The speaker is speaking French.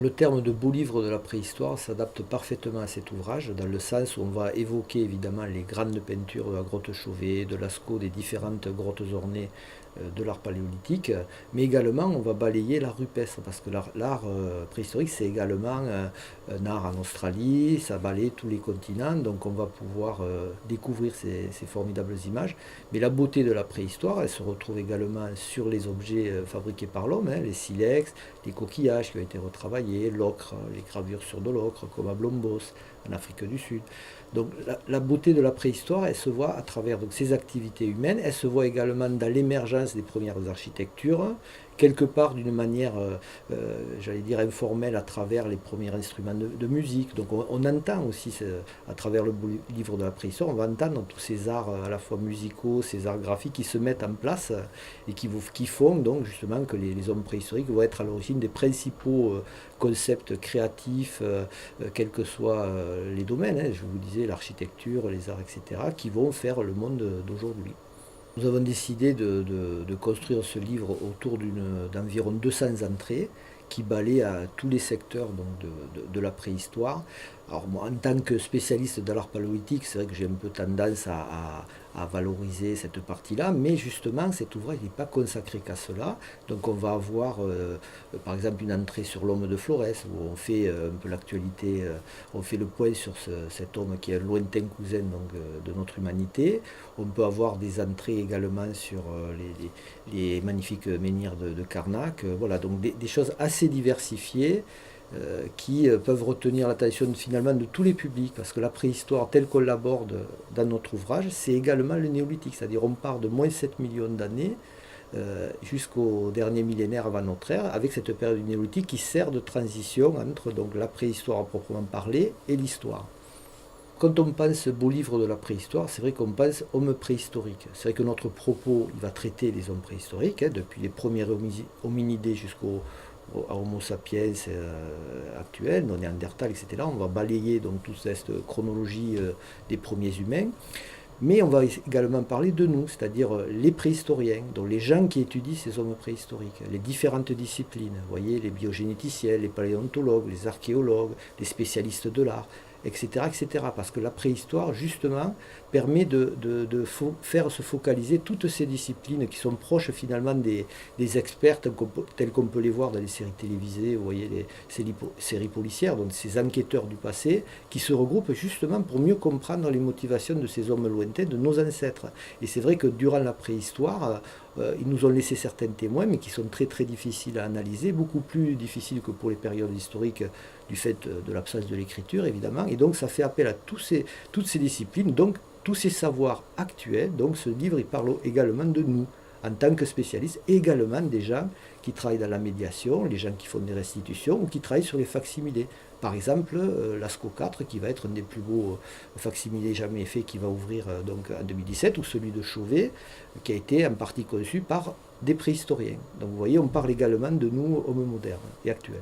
Le terme de beau livre de la préhistoire s'adapte parfaitement à cet ouvrage, dans le sens où on va évoquer évidemment les grandes peintures de la grotte Chauvet, de Lascaux, des différentes grottes ornées de l'art paléolithique, mais également on va balayer l'art rupestre, parce que l'art préhistorique c'est également un art en Australie, ça balaye tous les continents, donc on va pouvoir découvrir ces formidables images. Mais la beauté de la préhistoire, elle se retrouve également sur les objets fabriqués par l'homme, les silex, les coquillages qui ont été retravaillés, l'ocre, les gravures sur de l'ocre, comme à Blombos, en Afrique du Sud. Donc la beauté de la préhistoire, elle se voit à travers donc, ces activités humaines, elle se voit également dans l'émergence des premières architectures, quelque part d'une manière, j'allais dire, informelle à travers les premiers instruments de musique. Donc on entend aussi, à travers le livre de la préhistoire, on va entendre tous ces arts à la fois musicaux, ces arts graphiques qui se mettent en place et qui font donc justement que les hommes préhistoriques vont être à l'origine des principaux concepts créatifs, quels que soient les domaines, je vous disais, l'architecture, les arts, etc., qui vont faire le monde d'aujourd'hui. Nous avons décidé de construire ce livre autour d'environ 200 entrées qui balaient à tous les secteurs donc, de la préhistoire. Alors moi, en tant que spécialiste de l'art paléolithique, c'est vrai que j'ai un peu tendance à valoriser cette partie-là, mais justement cet ouvrage n'est pas consacré qu'à cela. Donc on va avoir par exemple une entrée sur l'homme de Flores, où on fait un peu l'actualité, on fait le point sur cet homme qui est un lointain cousin donc, de notre humanité. On peut avoir des entrées également sur les magnifiques menhirs de Karnak. Voilà, donc des choses assez diversifiées qui peuvent retenir l'attention finalement de tous les publics, parce que la préhistoire telle qu'on l'aborde dans notre ouvrage, c'est également le néolithique, c'est-à-dire on part de moins 7 millions d'années jusqu'au dernier millénaire avant notre ère, avec cette période du néolithique qui sert de transition entre donc, la préhistoire à proprement parler et l'histoire. Quand on pense beau livre de la préhistoire, c'est vrai qu'on pense homme préhistorique. C'est vrai que notre propos, il va traiter les hommes préhistoriques, depuis les premiers hominidés jusqu'au Homo sapiens actuel, nos Néandertal, etc. On va balayer donc toute cette chronologie des premiers humains. Mais on va également parler de nous, c'est-à-dire les préhistoriens, donc les gens qui étudient ces hommes préhistoriques, les différentes disciplines, vous voyez, les biogénéticiens, les paléontologues, les archéologues, les spécialistes de l'art, etc., etc. Parce que la préhistoire, justement, permet de faire se focaliser toutes ces disciplines qui sont proches finalement des experts tels qu'on peut les voir dans les séries télévisées, vous voyez, les séries policières, donc ces enquêteurs du passé, qui se regroupent justement pour mieux comprendre les motivations de ces hommes lointains, de nos ancêtres. Et c'est vrai que durant la préhistoire, ils nous ont laissé certains témoins, mais qui sont très très difficiles à analyser, beaucoup plus difficiles que pour les périodes historiques du fait de l'absence de l'écriture, évidemment. Et donc ça fait appel à toutes ces disciplines, donc tous ces savoirs actuels. Donc ce livre, il parle également de nous, en tant que spécialistes, également des gens qui travaillent dans la médiation, les gens qui font des restitutions ou qui travaillent sur les facsimilés. Par exemple, Lascaux 4, qui va être un des plus beaux facsimilés jamais faits, qui va ouvrir donc en 2017, ou celui de Chauvet, qui a été en partie conçu par des préhistoriens. Donc vous voyez, on parle également de nous, hommes modernes et actuels.